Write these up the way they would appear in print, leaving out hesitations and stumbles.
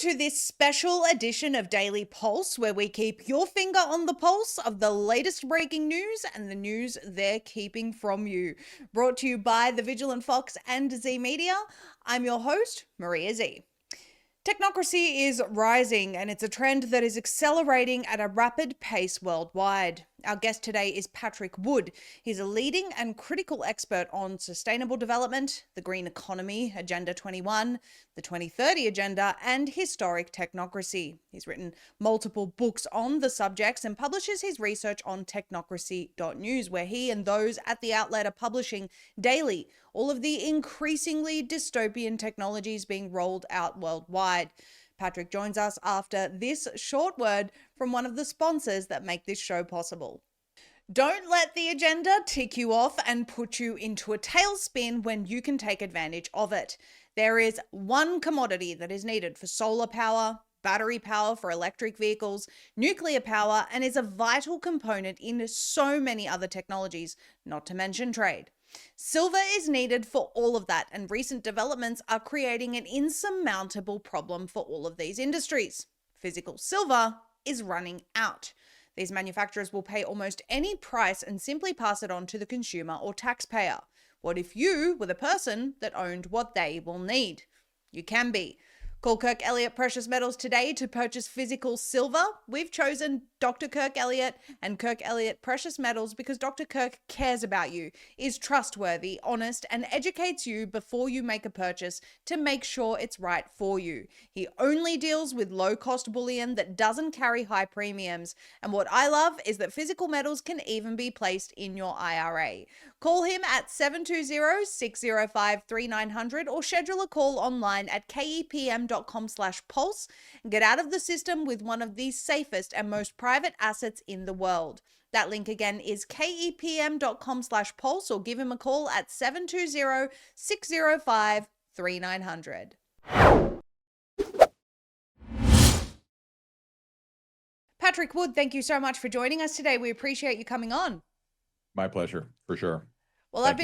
to this special edition of Daily Pulse, where we keep your finger on the pulse of the latest breaking news and the news they're keeping from you. Brought to you by the Vigilant Fox and Zeee Media. I'm your host, Maria Zeee. Technocracy is rising, and it's a trend that is accelerating at a rapid pace worldwide. Our guest today is Patrick Wood. He's a leading and critical expert on sustainable development, the green economy, Agenda 21, the 2030 Agenda, and historic technocracy. He's written multiple books on the subjects and publishes his research on technocracy.news, where he and those at the outlet are publishing daily all of the increasingly dystopian technologies being rolled out worldwide. Patrick joins us after this short word from one of the sponsors that make this show possible. Don't let the agenda tick you off and put you into a tailspin when you can take advantage of it. There is one commodity that is needed for solar power, battery power for electric vehicles, nuclear power, and is a vital component in so many other technologies, not to mention trade. Silver is needed for all of that, and recent developments are creating an insurmountable problem for all of these industries. Physical silver is running out. These manufacturers will pay almost any price and simply pass it on to the consumer or taxpayer. What if you were the person that owned what they will need? You can be. Call Kirk Elliott Precious Metals today to purchase physical silver. We've chosen Dr. Kirk Elliott and Kirk Elliott Precious Metals because Dr. Kirk cares about you, is trustworthy, honest, and educates you before you make a purchase to make sure it's right for you. He only deals with low-cost bullion that doesn't carry high premiums. And what I love is that physical metals can even be placed in your IRA. Call him at 720-605-3900 or schedule a call online at kepm.com/pulse and get out of the system with one of the safest and most private assets in the world. That link again is kepm.com/pulse or give him a call at 720-605-3900. Patrick Wood, thank you so much for joining us today. We appreciate you coming on. My pleasure, for sure. Well, I've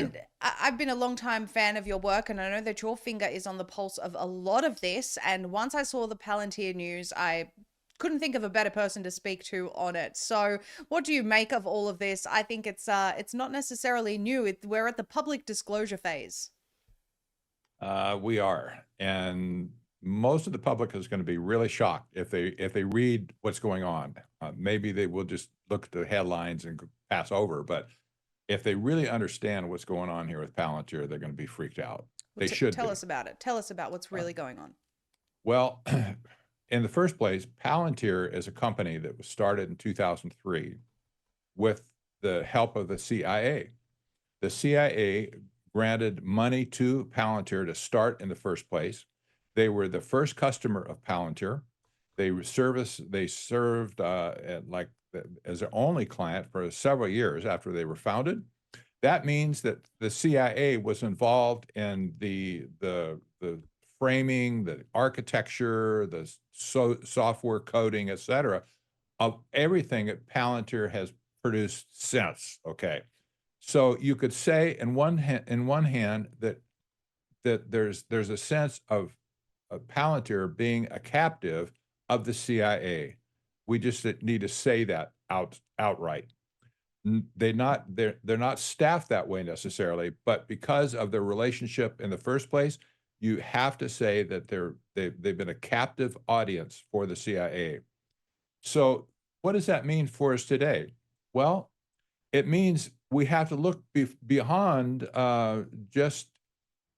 been a long-time fan of your work, and I know that your finger is on the pulse of a lot of this. And once I saw the Palantir news, I couldn't think of a better person to speak to on it. So what do you make of all of this? I think it's not necessarily new. We're at the public disclosure phase. We are, and most of the public is going to be really shocked if they read what's going on. Maybe they will just look at the headlines and pass over, but if they really understand what's going on here with Palantir, they're going to be freaked out. They should tell us about it. Tell us about what's really going on. Well, in the first place, Palantir is a company that was started in 2003 with the help of the CIA. The CIA granted money to Palantir to start in the first place. They were the first customer of Palantir. They served as their only client for several years after they were founded. That means that the CIA was involved in the framing, the architecture, the software coding, et cetera, of everything that Palantir has produced since. Okay, so you could say in one hand that there's a sense of Palantir being a captive of the CIA. We just need to say that outright. They're not staffed that way necessarily, but because of their relationship in the first place, you have to say that they've been a captive audience for the CIA. So what does that mean for us today? Well, it means we have to look beyond just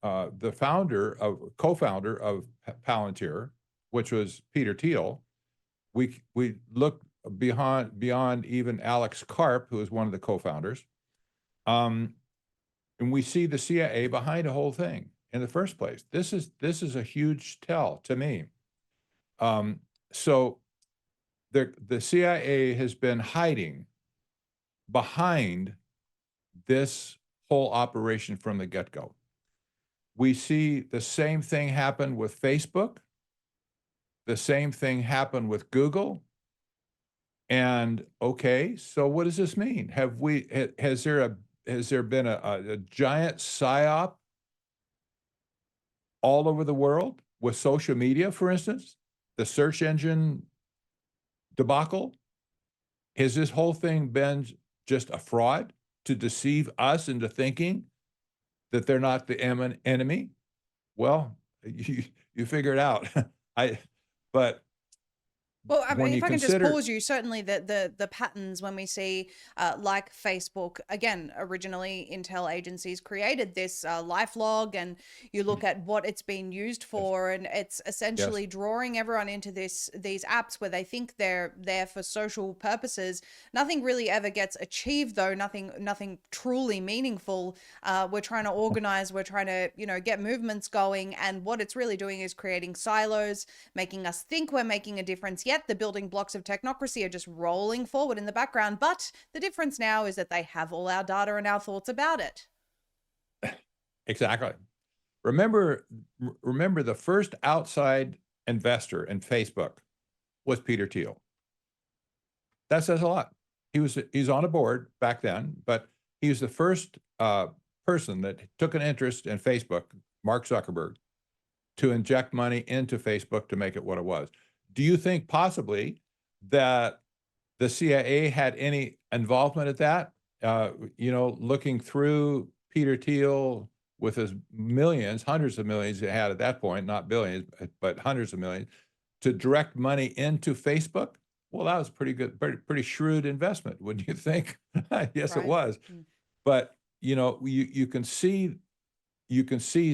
the co-founder of Palantir, which was Peter Thiel. We look beyond even Alex Karp, who is one of the co-founders, and we see the CIA behind the whole thing in the first place. This is a huge tell to me. So the CIA has been hiding behind this whole operation from the get-go. We see the same thing happen with Facebook. The same thing happened with Google. And okay, so what does this mean? Has there been a giant psyop all over the world with social media, for instance, the search engine debacle? Has this whole thing been just a fraud to deceive us into thinking that they're not the enemy? Well, you figure it out. I, but Well, I mean, when you if I can just consider, pause you, certainly the patterns when we see, like Facebook, again, originally Intel agencies created this LifeLog, and you look at what it's been used yes, for, and it's yes, essentially drawing everyone into these apps where they think they're there for social purposes. Nothing really ever gets achieved, though. Nothing truly meaningful. We're trying to organize. We're trying to get movements going, and what it's really doing is creating silos, making us think we're making a difference. Yet the building blocks of technocracy are just rolling forward in the background. But the difference now is that they have all our data and our thoughts about it. exactly. Remember, remember the first outside investor in Facebook was Peter Thiel. That says a lot. He's on a board back then, but he was the first person that took an interest in Facebook, Mark Zuckerberg, to inject money into Facebook to make it what it was. Do you think possibly that the CIA had any involvement at that? Looking through Peter Thiel with his millions, hundreds of millions he had at that point, not billions, but hundreds of millions, to direct money into Facebook? Well, that was pretty good, pretty shrewd investment, wouldn't you think? Yes, it Right. was. But you can see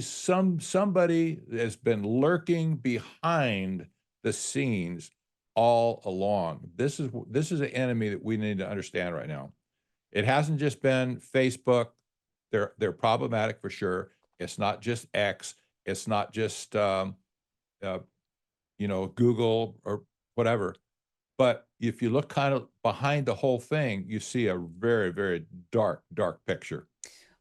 somebody has been lurking behind the scenes all along. This is an enemy that we need to understand right now. It hasn't just been Facebook. They're problematic for sure. It's not just X. It's not just Google or whatever. But if you look kind of behind the whole thing, you see a very, very dark, dark picture.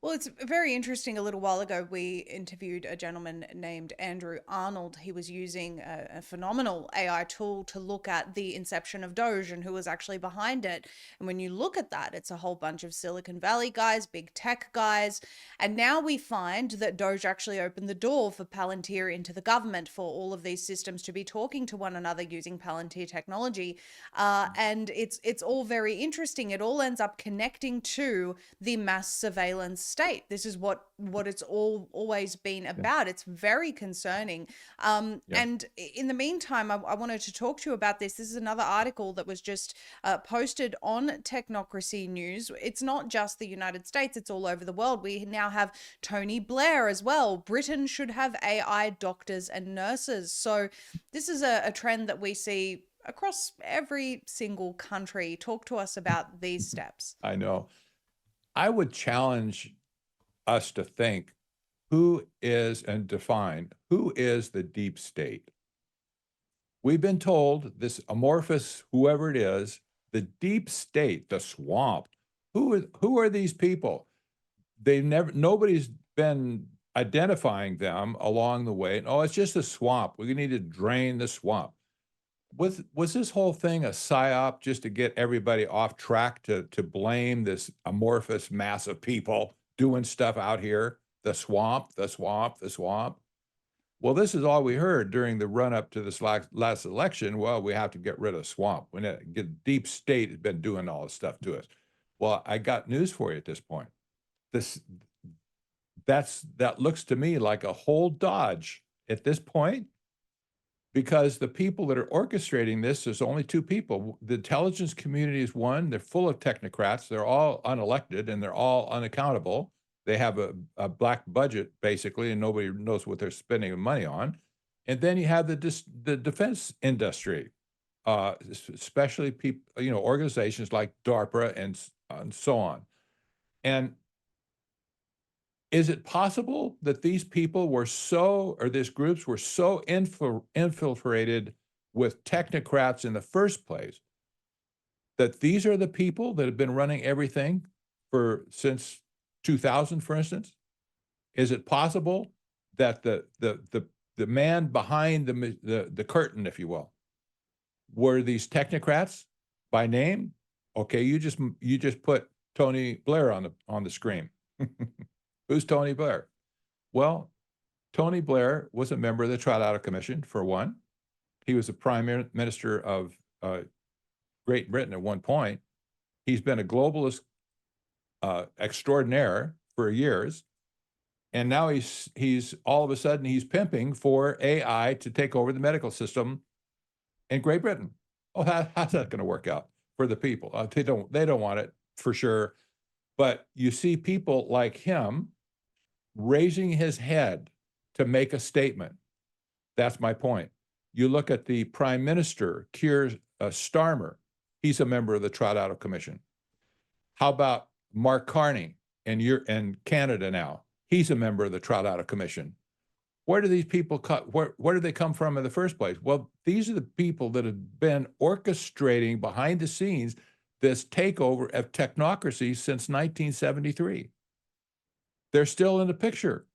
Well, it's very interesting. A little while ago, we interviewed a gentleman named Andrew Arnold. He was using a phenomenal AI tool to look at the inception of Doge and who was actually behind it. And when you look at that, it's a whole bunch of Silicon Valley guys, big tech guys. And now we find that Doge actually opened the door for Palantir into the government, for all of these systems to be talking to one another using Palantir technology. And it's all very interesting. It all ends up connecting to the mass surveillance state. This is what it's always been about. It's very concerning. And in the meantime, I wanted to talk to you about this. This is another article that was just posted on Technocracy News. It's not just the United States, it's all over the world. We now have Tony Blair as well. Britain should have AI doctors and nurses. So this is a trend that we see across every single country. Talk to us about these steps. I know. I would challenge us to think who is and define who is the deep state. We've been told this amorphous, whoever it is, the deep state, the swamp. Who are these people? Nobody's been identifying them along the way. Oh, it's just a swamp. We need to drain the swamp. Was this whole thing a psyop just to get everybody off track to blame this amorphous mass of people doing stuff out here? The swamp, the swamp, the swamp. Well, this is all we heard during the run up to this last election. Well, we have to get rid of swamp. We need to get deep state has been doing all this stuff to us. Well, I got news for you at this point. That looks to me like a whole dodge at this point, because the people that are orchestrating this, there's only two people. The intelligence community is one. They're full of technocrats. They're all unelected and they're all unaccountable. They have a black budget basically, and nobody knows what they're spending money on. And then you have the defense industry, especially people, organizations like DARPA and so on. And is it possible that these people were these groups were so infiltrated with technocrats in the first place that these are the people that have been running everything since 2000, for instance? Is it possible that the man behind the curtain, if you will, were these technocrats by name? Okay, you just put Tony Blair on the screen. Who's Tony Blair? Well, Tony Blair was a member of the Trilateral Commission, for one. He was the prime minister of Great Britain at one point. He's been a globalist extraordinaire for years. And now he's all of a sudden he's pimping for AI to take over the medical system in Great Britain. Oh, how's that going to work out for the people? They don't want it for sure. But you see people like him raising his head to make a statement. That's my point. You look at the Prime Minister, Keir Starmer. He's a member of the Trout Commission. How about Mark Carney in Canada now? He's a member of the Trout Commission. Where do these people where do they come from in the first place? Well, these are the people that have been orchestrating behind the scenes this takeover of technocracy since 1973. They're still in the picture.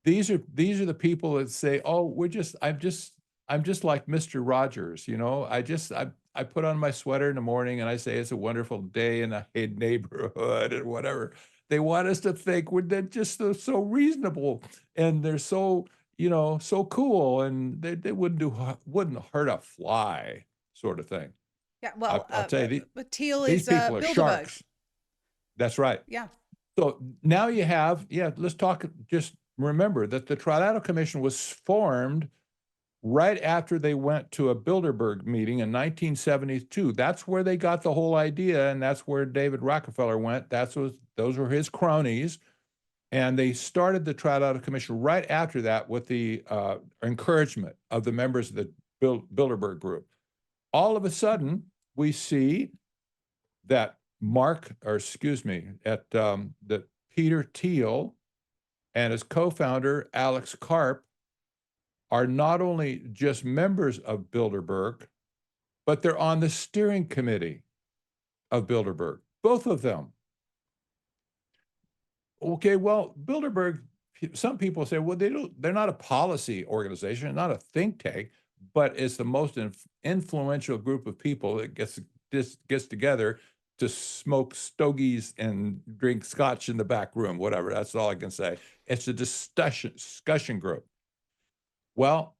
These are the people that say, "Oh, I'm just like Mr. Rogers, you know. I put on my sweater in the morning and I say it's a wonderful day in a neighborhood and whatever." They want us to think they're just so reasonable and they're so, so cool, and they wouldn't hurt a fly, sort of thing. Yeah, well, I'll tell you, but Teal these is people are Bilderberg. sharks. That's right. Yeah. So now you have, let's talk, just remember that the Trilateral Commission was formed right after they went to a Bilderberg meeting in 1972. That's where they got the whole idea, and that's where David Rockefeller went. Those were his cronies. And they started the Trilateral Commission right after that with the encouragement of the members of the Bilderberg group. All of a sudden, we see that that Peter Thiel and his co-founder, Alex Karp, are not only just members of Bilderberg, but they're on the steering committee of Bilderberg, both of them. Okay, well, Bilderberg, some people say, well, they're not a policy organization, not a think tank, but it's the most influential group of people that gets together to smoke stogies and drink scotch in the back room, whatever. That's all I can say. It's a discussion group. Well,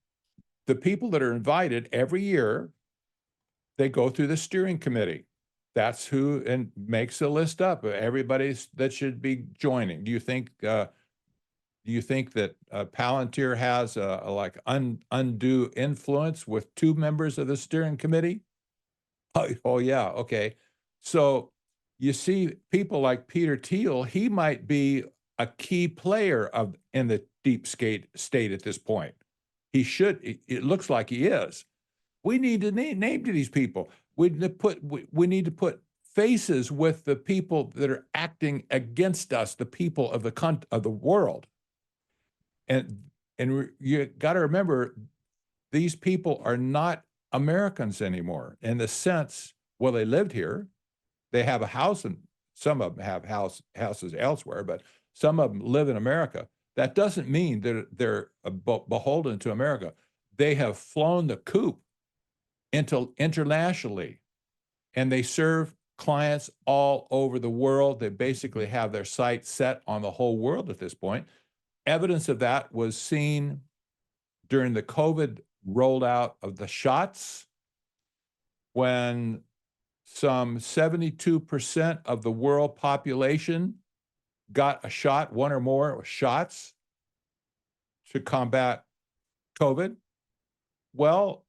the people that are invited every year, they go through the steering committee. That's who and makes a list up of everybody that should be joining. Do you think that Palantir has undue influence with two members of the steering committee? Oh yeah, okay. So you see people like Peter Thiel, he might be a key player in the deep state at this point. It looks like he is. We need to name to these people. We need to put faces with the people that are acting against us, the people of the world. And you got to remember, these people are not Americans anymore in the sense, well, they lived here, they have a house, and some of them have houses elsewhere, but some of them live in America. That doesn't mean they're beholden to America. They have flown the coop internationally, and they serve clients all over the world. They basically have their sights set on the whole world at this point. Evidence of that was seen during the COVID rollout of the shots, when some 72% of the world population got a shot, one or more shots to combat COVID. Well,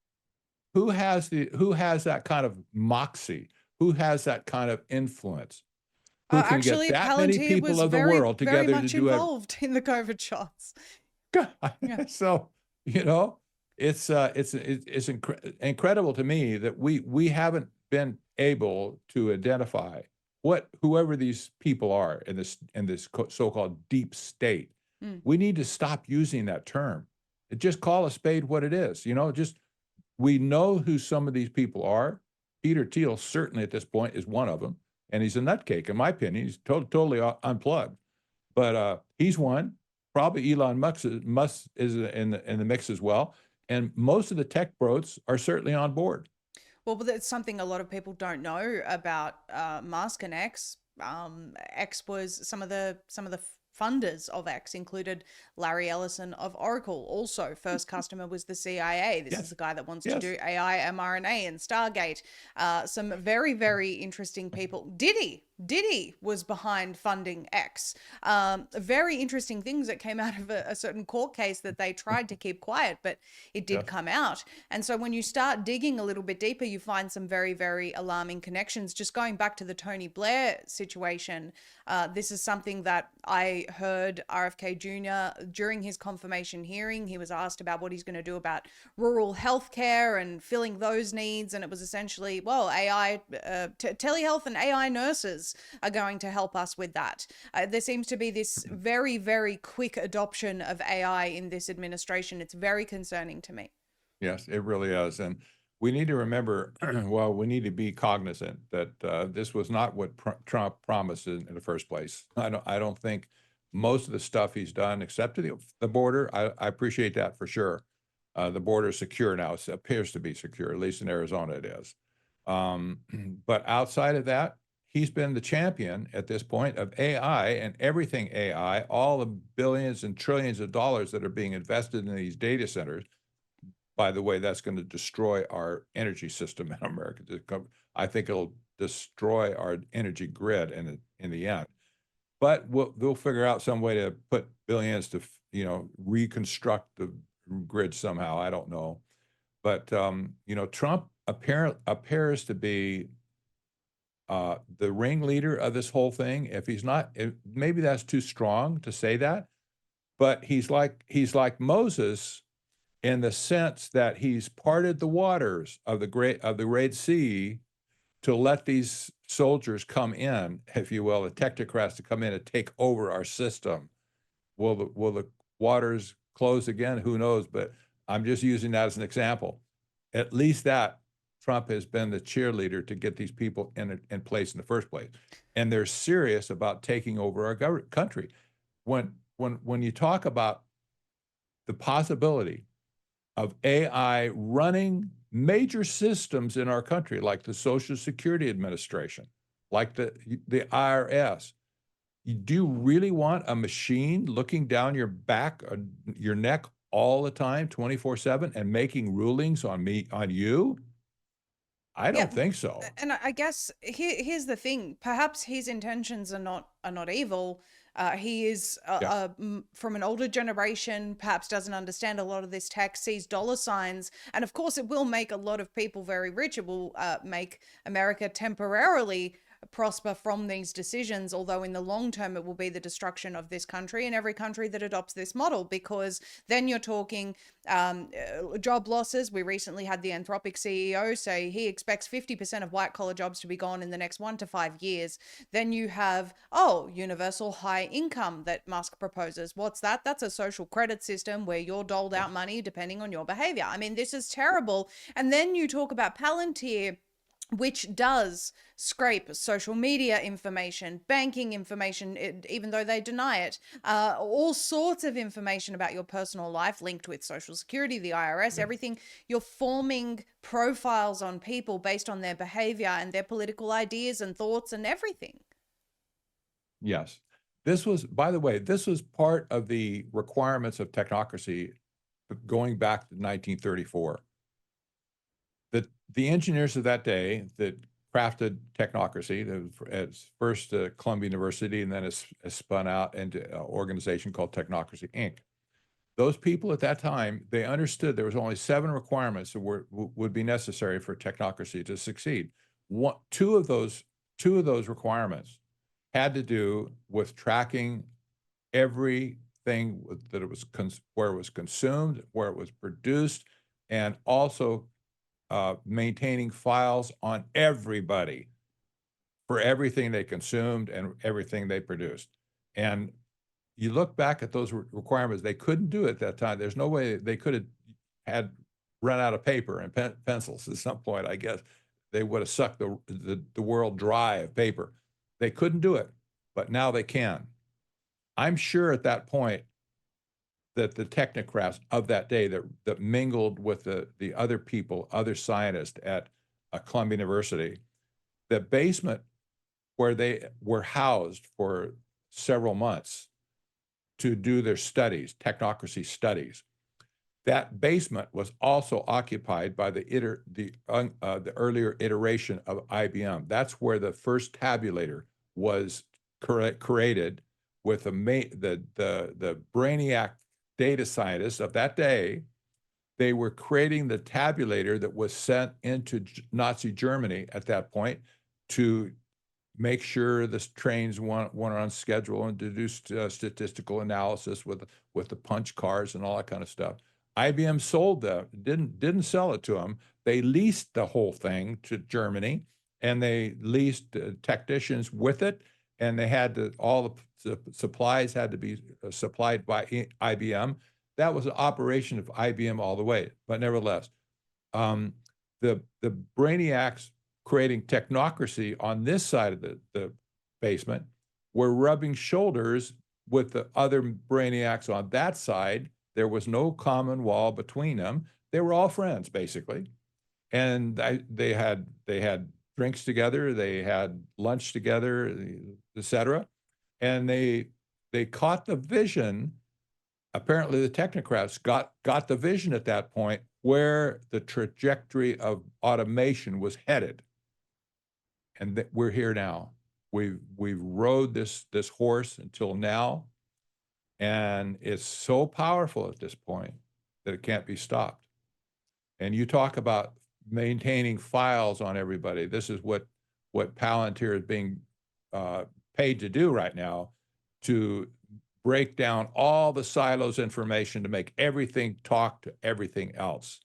who has that kind of moxie? Who has that kind of influence? Who can Actually, get that many Palantir people was of the very, world very together to much do it? involved in the COVID shots. Yeah. So, it's incredible to me that we haven't been able to identify whoever these people are in this so-called deep state. We need to stop using that term. Just call a spade what it is. We know who some of these people are. Peter Thiel certainly at this point is one of them, and he's a nutcake in my opinion. He's totally unplugged, but he's one. Probably Elon Musk is in the mix as well, and most of the tech bros are certainly on board. Well, but that's something a lot of people don't know about Musk and X. X was some of the funders of X included Larry Ellison of Oracle. Also, first customer was the CIA. This is Yes. the guy that wants to Yes. do AI, mRNA, and Stargate. Some very, very interesting people. Diddy was behind funding X. Very interesting things that came out of a certain court case that they tried to keep quiet, but it did Yes. come out. And so when you start digging a little bit deeper, you find some very, very alarming connections. Just going back to the Tony Blair situation, this is something that I heard RFK Jr. during his confirmation hearing. He was asked about what he's going to do about rural healthcare and filling those needs. And it was essentially, well, AI, telehealth and AI nurses are going to help us with that. There seems to be this very, very quick adoption of AI in this administration. It's very concerning to me. Yes, it really is. And we need to remember, well, we need to be cognizant that this was not what Trump promised in the first place. I don't think most of the stuff he's done, except to the border, I appreciate that for sure. The border is secure now. It appears to be secure, at least in Arizona it is. But outside of that, he's been the champion at this point of AI and everything AI, all the billions and trillions of dollars that are being invested in these data centers. By the way, that's going to destroy our energy system in America. I think it'll destroy our energy grid in the end. But they'll figure out some way to put billions to, reconstruct the grid somehow. I don't know. But, Trump appears to be the ringleader of this whole thing. If he's not, maybe that's too strong to say that, but he's like Moses in the sense that he's parted the waters of the Red Sea to let these soldiers come in, if you will, the technocrats to come in and take over our system. Will the waters close again? Who knows? But I'm just using that as an example. At least that Trump has been the cheerleader to get these people in place in the first place, and they're serious about taking over our country. When you talk about the possibility of AI running major systems in our country, like the Social Security Administration, like the IRS. Do you really want a machine looking down your back, your neck all the time, 24/7, and making rulings on you? I Yeah, don't think so. and I guess here's the thing. Perhaps his intentions are not evil. He is Yeah. from an older generation, perhaps doesn't understand a lot of this tech, sees dollar signs, and of course, it will make a lot of people very rich. It will make America temporarily prosper from these decisions, although in the long term it will be the destruction of this country and every country that adopts this model, because then you're talking job losses. We recently had the Anthropic CEO say he expects 50% of white collar jobs to be gone in the next 1 to 5 years. Then you have universal high income that Musk proposes. What's that? That's a social credit system where you're doled out money depending on your behavior. I mean, this is terrible. And then you talk about Palantir, which does scrape social media information, banking information, even though they deny it, all sorts of information about your personal life linked with Social Security, the IRS, everything. You're forming profiles on people based on their behavior and their political ideas and thoughts and everything. Yes. By the way, this was part of the requirements of technocracy going back to 1934. The engineers of that day that crafted technocracy, it's first Columbia University, and then it's spun out into an organization called Technocracy, Inc. Those people at that time, they understood there was only 7 requirements that would be necessary for technocracy to succeed. Two of those requirements had to do with tracking everything that it was where it was consumed, where it was produced, and also maintaining files on everybody for everything they consumed and everything they produced. And you look back at those requirements, they couldn't do it at that time. There's no way they could have had run out of paper and pencils at some point. I guess they would have sucked the world dry of paper. They couldn't do it, but now they can. I'm sure at that point that the technocrats of that day that mingled with the other people, other scientists at Columbia University, the basement where they were housed for several months to do their studies, technocracy studies. That basement was also occupied by the earlier iteration of IBM. That's where the first tabulator was created, with the brainiac data scientists of that day. They were creating the tabulator that was sent into Nazi Germany at that point to make sure the trains went on schedule and to do statistical analysis with the punch cards and all that kind of stuff. IBM sold that, didn't sell it to them. They leased the whole thing to Germany, and they leased technicians with it, and they had to, all the supplies had to be supplied by IBM. That was an operation of IBM all the way. But nevertheless, the brainiacs creating technocracy on this side of the basement were rubbing shoulders with the other brainiacs on that side. There was no common wall between them. They were all friends, basically. And they had drinks together, they had lunch together, etc. And they caught the vision. Apparently the technocrats got the vision at that point where the trajectory of automation was headed. And we're here now. We've rode this horse until now, and it's so powerful at this point that it can't be stopped. And you talk about maintaining files on everybody. This is what Palantir is being paid to do right now, to break down all the silos information to make everything talk to everything else.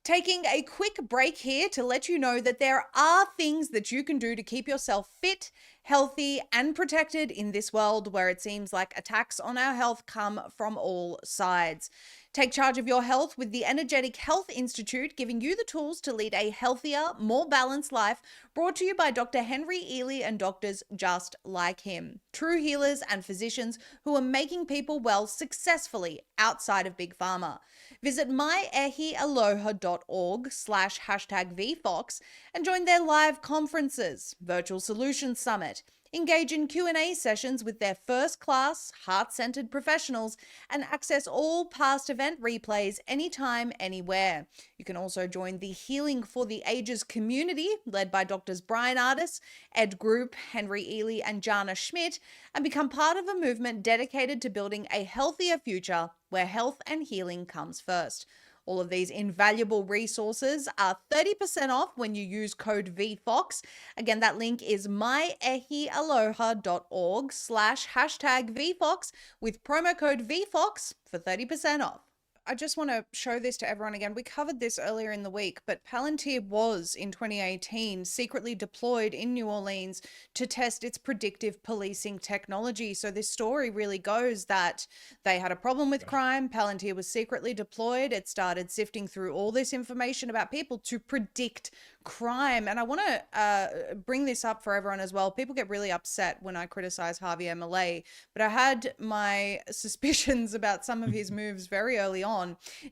Taking a quick break here to let you know that there are things that you can do to keep yourself fit, healthy, and protected in this world where it seems like attacks on our health come from all sides. Take charge of your health with the Energetic Health Institute, giving you the tools to lead a healthier, more balanced life, brought to you by Dr. Henry Ealy and doctors just like him. True healers and physicians who are making people well successfully outside of Big Pharma. Visit myehialoha.org/#VFox and join their live conferences, Virtual Solutions Summit. Engage in Q&A sessions with their first-class, heart-centered professionals, and access all past event replays anytime, anywhere. You can also join the Healing for the Ages community, led by Drs. Brian Ardis, Ed Group, Henry Ealy, and Jana Schmidt, and become part of a movement dedicated to building a healthier future where health and healing comes first. All of these invaluable resources are 30% off when you use code VFOX. Again, that link is myehialoha.org/#VFOX with promo code VFOX for 30% off. I just want to show this to everyone again. We covered this earlier in the week, but Palantir was, in 2018, secretly deployed in New Orleans to test its predictive policing technology. So this story really goes that they had a problem with crime. Palantir was secretly deployed. It started sifting through all this information about people to predict crime. And I want to bring this up for everyone as well. People get really upset when I criticize Javier Milei, but I had my suspicions about some of his moves very early on.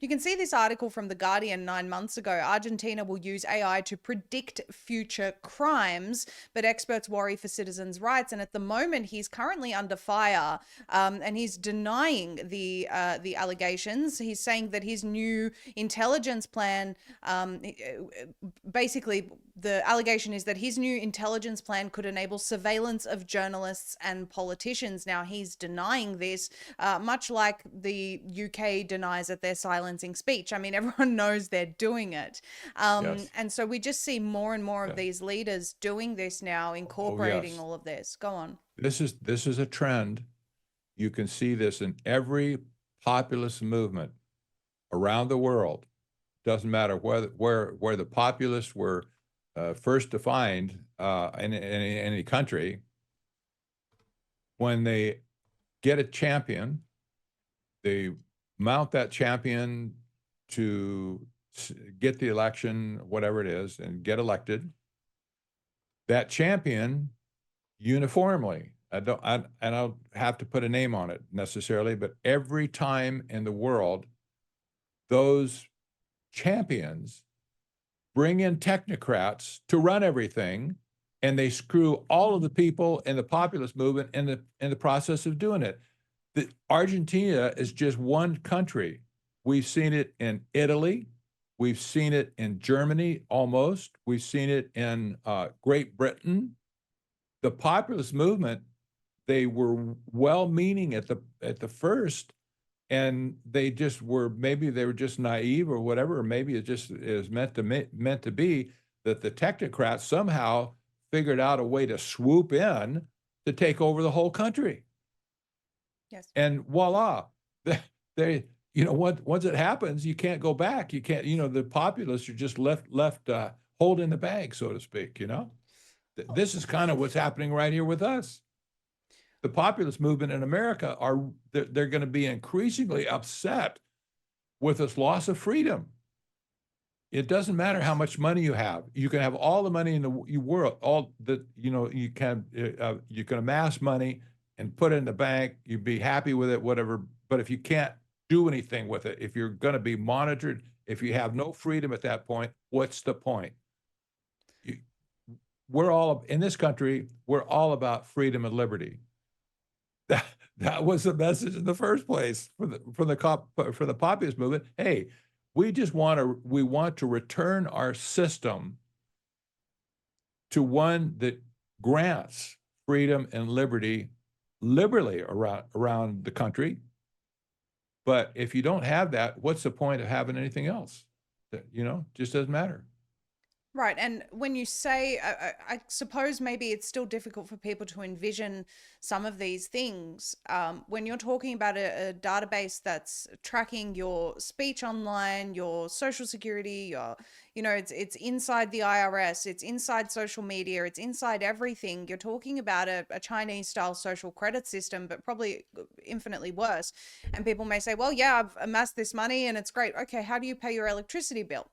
You can see this article from The Guardian 9 months ago. Argentina will use AI to predict future crimes, but experts worry for citizens' rights. And at the moment, he's currently under fire, and he's denying the allegations. He's saying that his new intelligence plan, basically, the allegation is that his new intelligence plan could enable surveillance of journalists and politicians. Now, he's denying this, much like the UK denies that they're silencing speech. I mean, everyone knows they're doing it. Yes. And so we just see more and more of these leaders doing this now, incorporating all of this. Go on. This is a trend. You can see this in every populist movement around the world. Doesn't matter where the populists were first defined in any country. When they get a champion, they mount that champion to get the election, whatever it is, and get elected. That champion uniformly, I don't have to put a name on it necessarily, but every time in the world, those champions bring in technocrats to run everything, and they screw all of the people in the populist movement in the process of doing it. Argentina is just one country. We've seen it in Italy. We've seen it in Germany almost. We've seen it in Great Britain. The populist movement, they were well-meaning at the first, and they just were, maybe they were just naive or whatever, or maybe it just is meant to be that the technocrats somehow figured out a way to swoop in to take over the whole country. Yes. And voila, they once it happens, you can't go back. You can't, the populists are just left holding the bag, so to speak. This is kind of what's happening right here with us. The populist movement in America they're going to be increasingly upset with this loss of freedom. It doesn't matter how much money you have. You can have all the money in the world, you can amass money and put it in the bank. You'd be happy with it, whatever. But if you can't do anything with it, if you're going to be monitored, if you have no freedom at that point, what's the point? We're all in this country. We're all about freedom and liberty. That was the message in the first place for the populist movement. Hey, we want to return our system to one that grants freedom and liberty liberally around the country. But if you don't have that, what's the point of having anything else? Just doesn't matter. Right. And when you say, I suppose maybe it's still difficult for people to envision some of these things. When you're talking about a database that's tracking your speech online, your social security, it's inside the IRS, it's inside social media, it's inside everything. You're talking about a Chinese style social credit system, but probably infinitely worse. And people may say, well, yeah, I've amassed this money and it's great. Okay, how do you pay your electricity bill?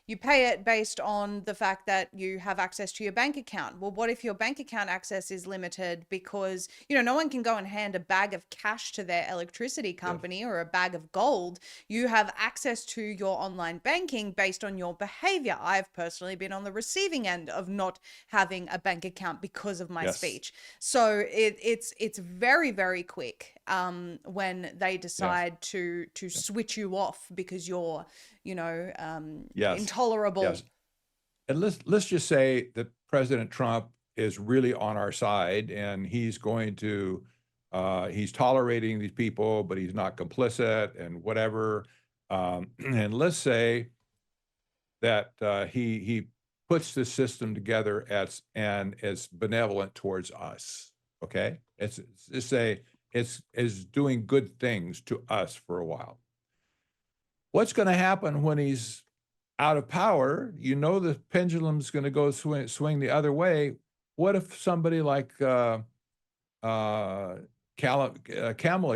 You pay it based on the fact that you have access to your bank account. Well, what if your bank account access is limited because, no one can go and hand a bag of cash to their electricity company or a bag of gold. You have access to your online banking based on your behavior. I've personally been on the receiving end of not having a bank account because of my speech. So it's very, very quick when they decide to switch you off because you're intolerable. Yes. And let's just say that President Trump is really on our side, and he's going to he's tolerating these people, but he's not complicit and whatever. And let's say that he puts the system together as benevolent towards us. Okay, it's doing good things to us for a while. What's going to happen when he's out of power? The pendulum's going to go swing the other way. What if somebody like Kamala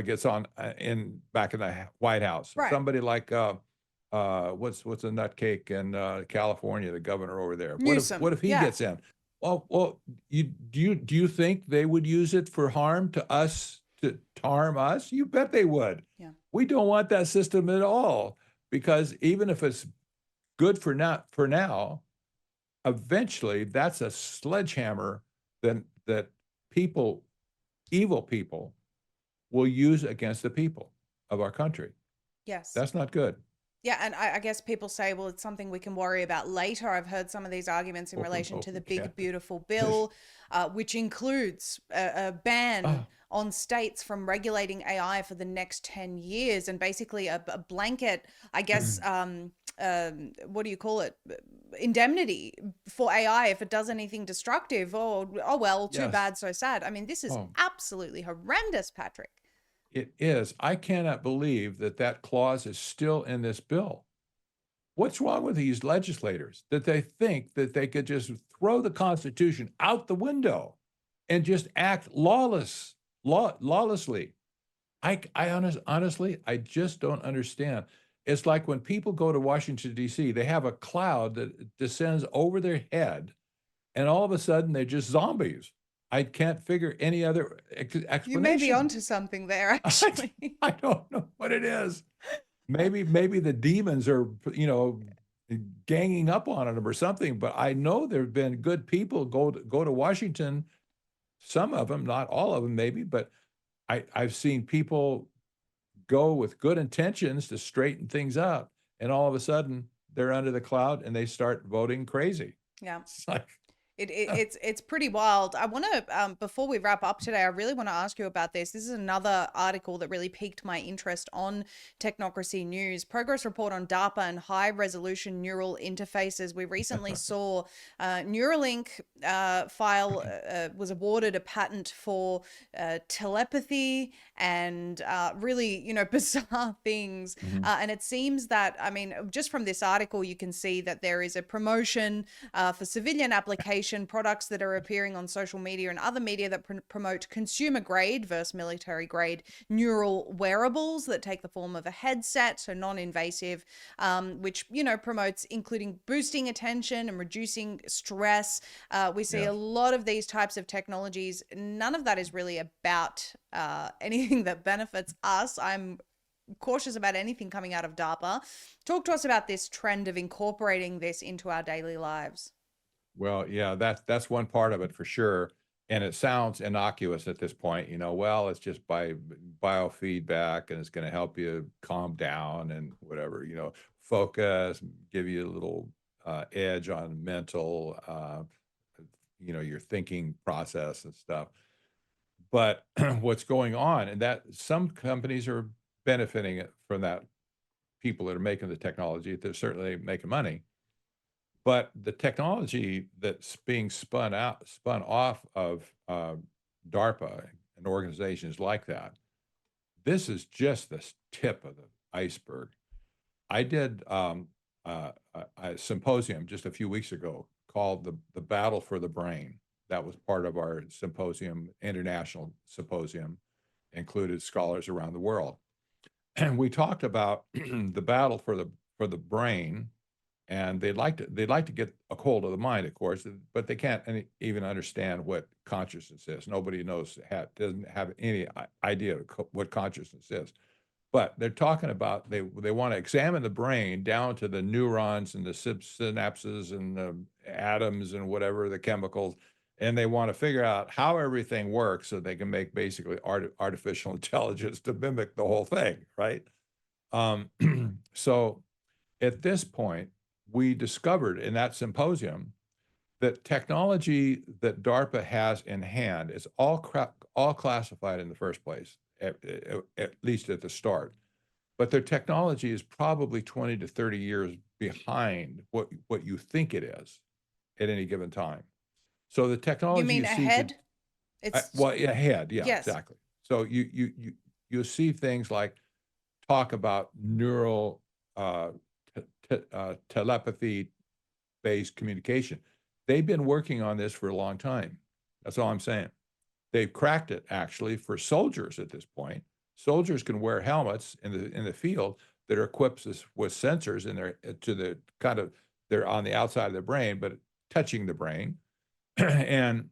gets on back in the White House? Right. Somebody like what's a nutcake in California, the governor over there? Newsom. What if he gets in? Well, do you think they would use it for harm to us, to harm us? You bet they would. Yeah. We don't want that system at all, because even if it's good for now, eventually that's a sledgehammer that evil people will use against the people of our country. Yes. That's not good. Yeah, and I guess people say, well, it's something we can worry about later. I've heard some of these arguments in relation to the big, beautiful bill, which includes a ban on states from regulating AI for the next 10 years, and basically a blanket, I guess, what do you call it? Indemnity for AI if it does anything destructive. Oh well, too bad, so sad. I mean, this is absolutely horrendous, Patrick. It is. I cannot believe that clause is still in this bill. What's wrong with these legislators that they think that they could just throw the Constitution out the window and just act lawlessly? Honestly, I just don't understand. It's like when people go to Washington, D.C., they have a cloud that descends over their head, and all of a sudden they're just zombies. I can't figure any other explanation. You may be onto something there, actually. I don't know what it is. Maybe the demons are, ganging up on them or something. But I know there have been good people go to Washington. Some of them, not all of them, maybe, but I've seen people go with good intentions to straighten things up, and all of a sudden they're under the cloud and they start voting crazy. Yeah. It's like, It's pretty wild. I want to before we wrap up today, I really want to ask you about this. This is another article that really piqued my interest on Technocracy News. Progress report on DARPA and high resolution neural interfaces. We recently saw Neuralink file was awarded a patent for telepathy and really, bizarre things. mhm, And it seems that, I mean, just from this article, you can see that there is a promotion for civilian application products that are appearing on social media and other media that promote consumer grade versus military grade neural wearables that take the form of a headset, so non-invasive, which promotes including boosting attention and reducing stress. We see a yes. lot of these types of technologies. None of that is really about anything that benefits us. I'm cautious about anything coming out of DARPA. Talk to us about this trend of incorporating this into our daily lives. Well, yeah, that's one part of it for sure. And it sounds innocuous at this point, well, it's just by biofeedback and it's going to help you calm down and whatever, focus, give you a little edge on mental, your thinking process and stuff. But what's going on, and that some companies are benefiting from that, people that are making the technology, they're certainly making money. But the technology that's being spun off of DARPA and organizations like that, this is just the tip of the iceberg. I did a symposium just a few weeks ago called the Battle for the Brain. That was part of our symposium, international symposium, included scholars around the world. And we talked about the battle for the brain, and they'd like to get a hold of the mind, of course, but they can't even understand what consciousness is. Nobody doesn't have any idea of what consciousness is. But they're talking about they want to examine the brain down to the neurons and the synapses and the atoms and whatever the chemicals, and they want to figure out how everything works so they can make basically artificial intelligence to mimic the whole thing, right? Um, so at this point, we discovered in that symposium that technology that DARPA has in hand is all classified in the first place, at least at the start. But their technology is probably 20 to 30 years behind what you think it is at any given time. So the You technology mean you see to ahead? It's well, ahead, yeah, yes. exactly. So you see things like talk about neural uh, telepathy based communication. They've been working on this for a long time. That's all I'm saying. They've cracked it actually for soldiers at this point. Soldiers can wear helmets in the field that are equipped with sensors in their to the kind of they're on the outside of the brain, but touching the brain. And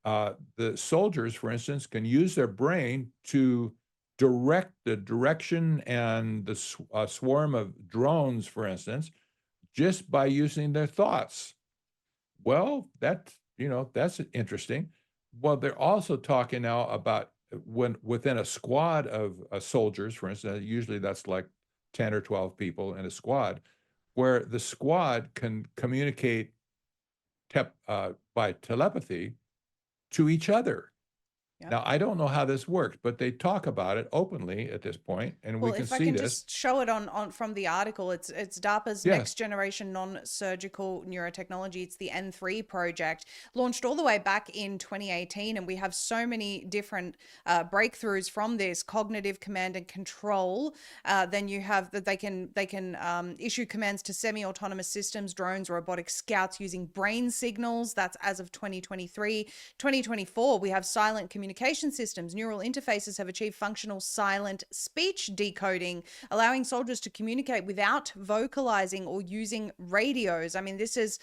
the soldiers, for instance, can use their brain to direct the direction and the swarm of drones, for instance, just by using their thoughts. Well, that's interesting. Well, they're also talking now about when within a squad of soldiers, for instance, usually that's like 10 or 12 people in a squad, where the squad can communicate by telepathy to each other. Yeah. Now, I don't know how this works, but they talk about it openly at this point, and we Well, can if I see can this. just show it on from the article, it's DARPA's Yeah. next generation non-surgical neurotechnology. It's the N3 project, launched all the way back in 2018, and we have so many different breakthroughs from this cognitive command and control. Then you have that they can issue commands to semi-autonomous systems, drones, robotic scouts using brain signals. That's as of 2023. 2024, we have silent communication systems. Neural interfaces have achieved functional silent speech decoding, allowing soldiers to communicate without vocalizing or using radios. I mean, this is,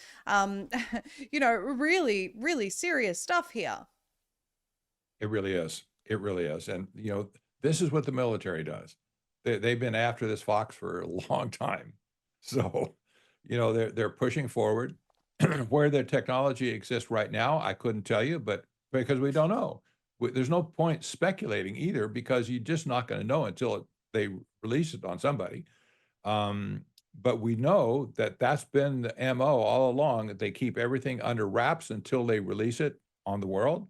really, really serious stuff here. It really is. It really is. And this is what the military does. They've been after this fox for a long time. So, they're pushing forward. Where their technology exists right now, I couldn't tell you, but because we don't know. there's no point speculating either, because you're just not going to know until they release it on somebody. But we know that that's been the MO all along, that they keep everything under wraps until they release it on the world.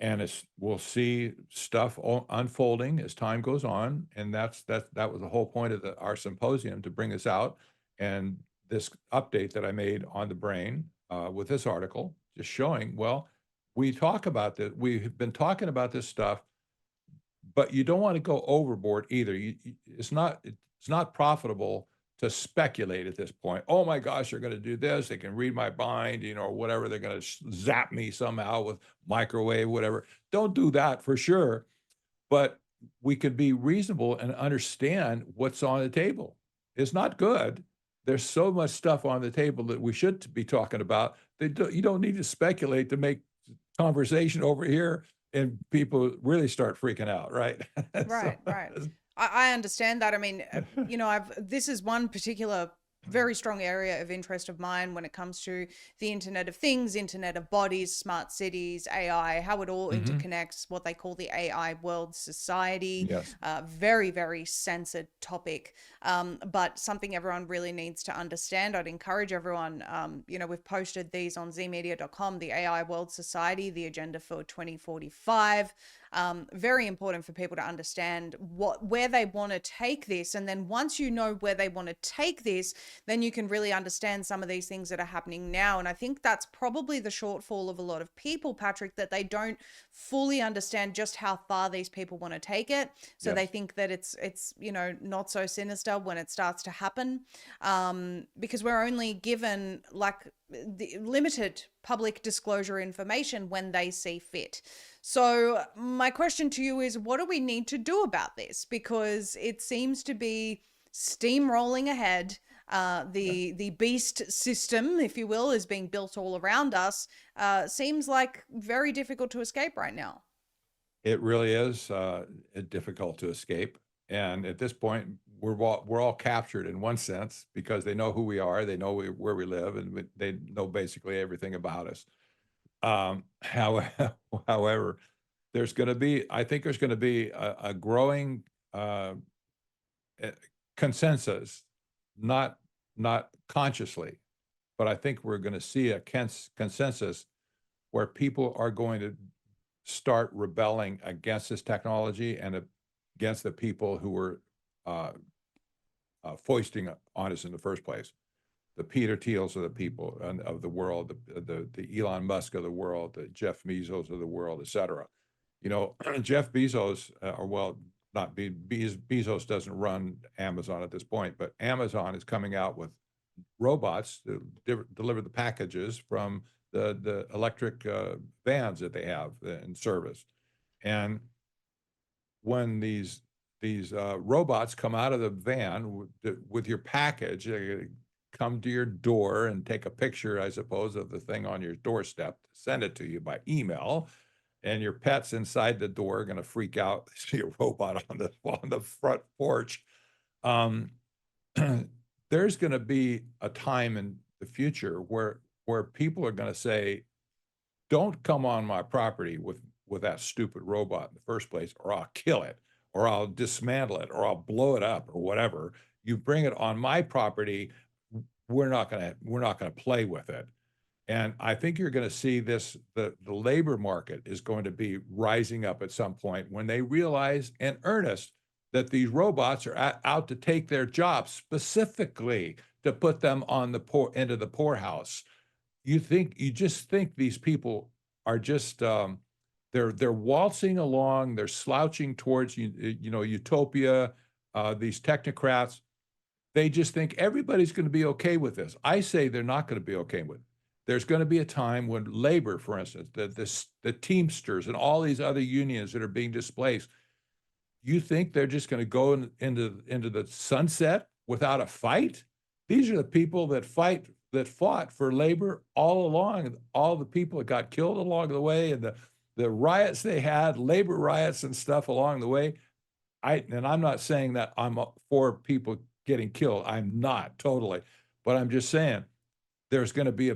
And we'll see stuff unfolding as time goes on, and that was the whole point of our symposium, to bring this out. And this update that I made on the brain with this article, just showing, well, we talk about this. We've been talking about this stuff, but you don't want to go overboard either. It's not profitable to speculate at this point. Oh my gosh, they're going to do this. They can read my mind, or whatever. They're going to zap me somehow with microwave, whatever. Don't do that for sure. But we could be reasonable and understand what's on the table. It's not good. There's so much stuff on the table that we should be talking about. You don't need to speculate to make conversation over here and people really start freaking out, right? Right, right. I understand that. I mean, this is one particular very strong area of interest of mine when it comes to the Internet of Things, Internet of Bodies, smart cities, AI, how it all interconnects, what they call the AI world society. Yes. Very, very censored topic, but something everyone really needs to understand. I'd encourage everyone, we've posted these on zeemedia.com, the AI world society, the agenda for 2045. Very important for people to understand where they want to take this. And then once you know where they want to take this, then you can really understand some of these things that are happening now. And I think that's probably the shortfall of a lot of people, Patrick, that they don't fully understand just how far these people want to take it. So they think that it's not so sinister when it starts to happen, because we're only given the limited public disclosure information when they see fit. So my question to you is, what do we need to do about this? Because it seems to be steamrolling ahead. The beast system, if you will, is being built all around us. Seems like very difficult to escape right now. It really is difficult to escape. And at this point, we're all captured in one sense, because they know who we are, they know where we live, and they know basically everything about us. However, I think there's going to be a growing consensus, not consciously, but I think we're going to see a consensus where people are going to start rebelling against this technology and against the people who were foisting on us in the first place. The Peter Thiels of the people of the world, the Elon Musk of the world, the Jeff Bezos of the world, et cetera. Jeff Bezos, not Bezos doesn't run Amazon at this point, but Amazon is coming out with robots to deliver the packages from the electric vans that they have in service. And when these robots come out of the van with your package, they come to your door and take a picture, I suppose, of the thing on your doorstep, send it to you by email, and your pet's inside the door are going to freak out. See a robot on the front porch. There's going to be a time in the future where people are going to say, "Don't come on my property with that stupid robot in the first place, or I'll kill it, or I'll dismantle it, or I'll blow it up, or whatever. You bring it on my property, we're not going to play with it." And I think you're going to see this, the labor market is going to be rising up at some point when they realize in earnest that these robots are out to take their jobs, specifically to put them on the into the poorhouse. You just think these people are just they're waltzing along, they're slouching towards utopia. These technocrats, they just think everybody's going to be okay with this. I say they're not going to be okay with it. There's going to be a time when labor, for instance, the Teamsters and all these other unions that are being displaced, you think they're just going to go into the sunset without a fight? These are the people that fought for labor all along, all the people that got killed along the way, and the riots they had, labor riots and stuff along the way. I'm not saying that I'm for people getting killed. I'm not totally, but I'm just saying there's going to be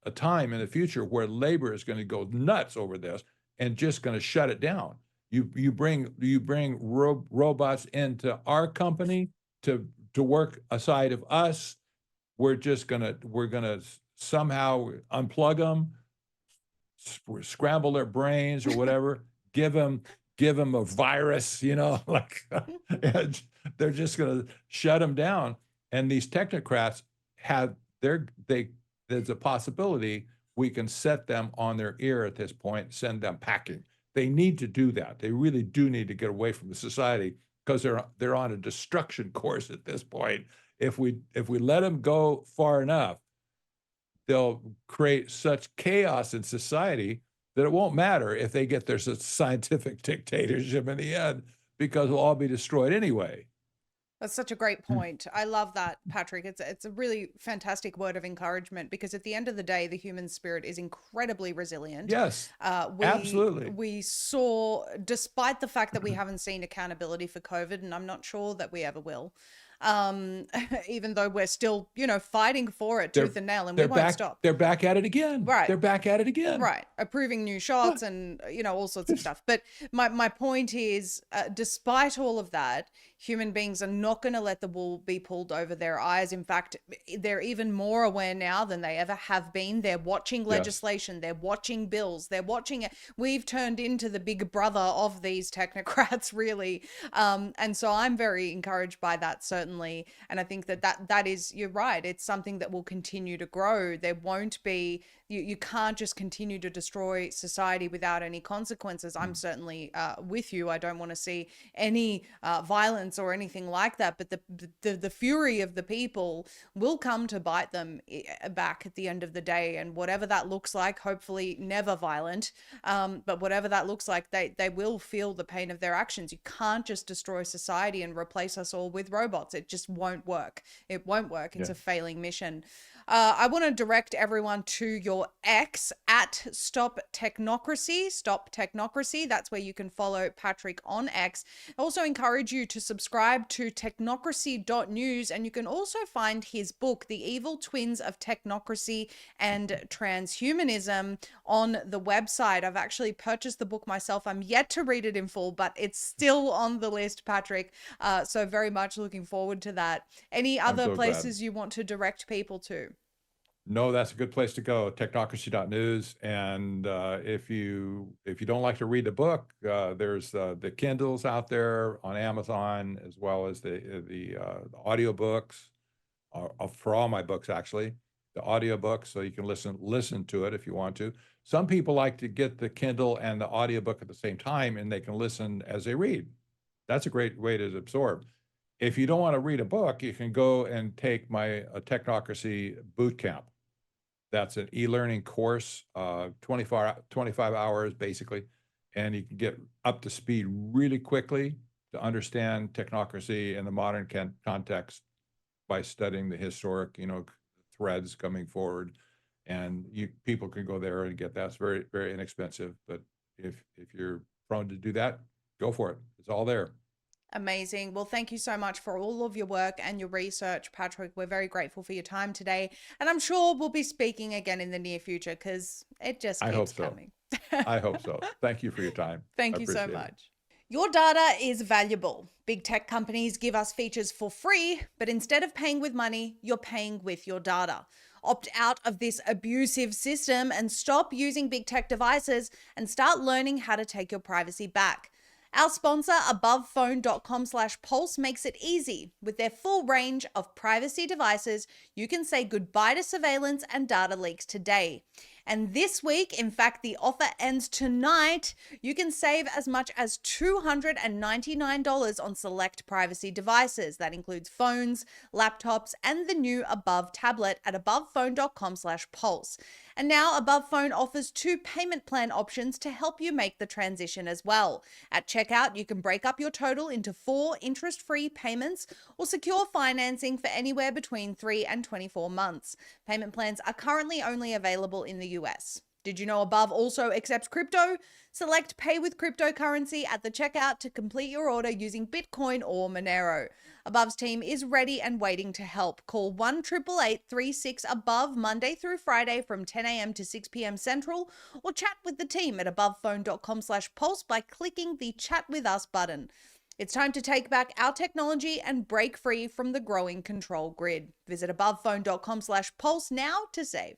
a time in the future where labor is going to go nuts over this, and just going to shut it down. You bring robots into our company to work aside of us. We're gonna somehow unplug them, scramble their brains or whatever, give them a virus, like and they're just going to shut them down. And these technocrats there's a possibility we can set them on their ear at this point, send them packing. They need to do that. They really do need to get away from the society because they're on a destruction course at this point. If we let them go far enough, they'll create such chaos in society that it won't matter if they get their scientific dictatorship in the end, because we'll all be destroyed anyway. That's such a great point. I love that, Patrick. It's a really fantastic word of encouragement, because at the end of the day, the human spirit is incredibly resilient. Yes, absolutely. We saw, despite the fact that we haven't seen accountability for COVID, and I'm not sure that we ever will, even though we're still, fighting for it tooth and nail, and we won't stop. They're back at it again. Right. They're back at it again. Right. Approving new shots and, all sorts of stuff. But my point is, despite all of that, human beings are not going to let the wool be pulled over their eyes. In fact, they're even more aware now than they ever have been. They're watching legislation. Yes. They're watching bills. They're watching it. We've turned into the big brother of these technocrats, really. And so I'm very encouraged by that, certainly. And I think that is, you're right. It's something that will continue to grow. There won't be, you can't just continue to destroy society without any consequences. I'm certainly with you. I don't want to see any violence or anything like that, but the fury of the people will come to bite them back at the end of the day. And whatever that looks like, hopefully never violent, but whatever that looks like, they will feel the pain of their actions. You can't just destroy society and replace us all with robots. It just won't work. It won't work. It's a failing mission. I want to direct everyone to your X at Stop Technocracy. Stop Technocracy. That's where you can follow Patrick on X. I also encourage you to subscribe to technocracy.news, and you can also find his book, The Evil Twins of Technocracy and Transhumanism, on the website. I've actually purchased the book myself. I'm yet to read it in full, but it's still on the list, Patrick. So very much looking forward to that. Any other places you want to direct people to? No, that's a good place to go, technocracy.news. And if you don't like to read the book, there's the Kindles out there on Amazon, as well as the audiobooks for all my books, actually, the audiobooks, so you can listen to it if you want to. Some people like to get the Kindle and the audiobook at the same time, and they can listen as they read. That's a great way to absorb. If you don't want to read a book, you can go and take my Technocracy boot camp. That's an e-learning course, 25 hours basically, and you can get up to speed really quickly to understand technocracy in the modern context by studying the historic, threads coming forward. And people can go there and get that. It's very, very inexpensive, but if you're prone to do that, go for it. It's all there. Amazing. Well, thank you so much for all of your work and your research, Patrick. We're very grateful for your time today. And I'm sure we'll be speaking again in the near future, because it just keeps coming. I hope so. Thank you for your time. Thank you so much. Your data is valuable. Big tech companies give us features for free, but instead of paying with money, you're paying with your data. Opt out of this abusive system and stop using big tech devices, and start learning how to take your privacy back. Our sponsor, AbovePhone.com/Pulse, makes it easy. With their full range of privacy devices, you can say goodbye to surveillance and data leaks today. And this week, in fact, the offer ends tonight, you can save as much as $299 on select privacy devices. That includes phones, laptops, and the new Above tablet at AbovePhone.com/Pulse. And now Above Phone offers 2 payment plan options to help you make the transition as well. At checkout, you can break up your total into 4 interest-free payments or secure financing for anywhere between 3 and 24 months. Payment plans are currently only available in the US. Did you know Above also accepts crypto? Select Pay with Cryptocurrency at the checkout to complete your order using Bitcoin or Monero. Above's team is ready and waiting to help. Call 1-888-36-ABOVE Monday through Friday from 10 a.m. to 6 p.m. Central, or chat with the team at abovephone.com/pulse by clicking the Chat With Us button. It's time to take back our technology and break free from the growing control grid. Visit abovephone.com/pulse now to save.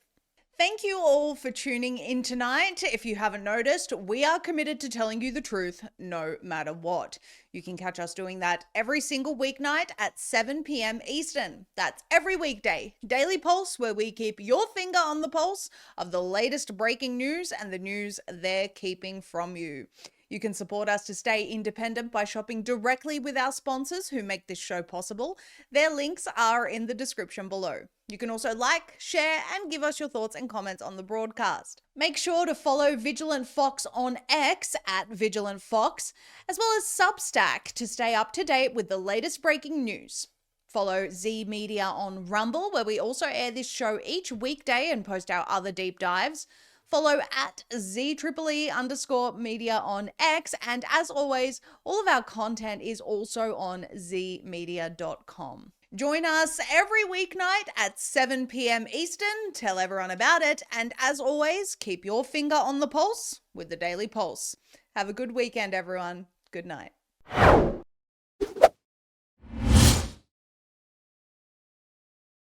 Thank you all for tuning in tonight. If you haven't noticed, we are committed to telling you the truth no matter what. You can catch us doing that every single weeknight at 7 p.m. Eastern. That's every weekday. Daily Pulse, where we keep your finger on the pulse of the latest breaking news and the news they're keeping from you. You can support us to stay independent by shopping directly with our sponsors who make this show possible. Their links are in the description below. You can also like, share, and give us your thoughts and comments on the broadcast. Make sure to follow Vigilant Fox on X at Vigilant Fox, as well as Substack to stay up to date with the latest breaking news. Follow Zeee Media on Rumble, where we also air this show each weekday and post our other deep dives. Follow at ZEE_media on X. And as always, all of our content is also on zeemedia.com. Join us every weeknight at 7 p.m. Eastern. Tell everyone about it. And as always, keep your finger on the pulse with the Daily Pulse. Have a good weekend, everyone. Good night.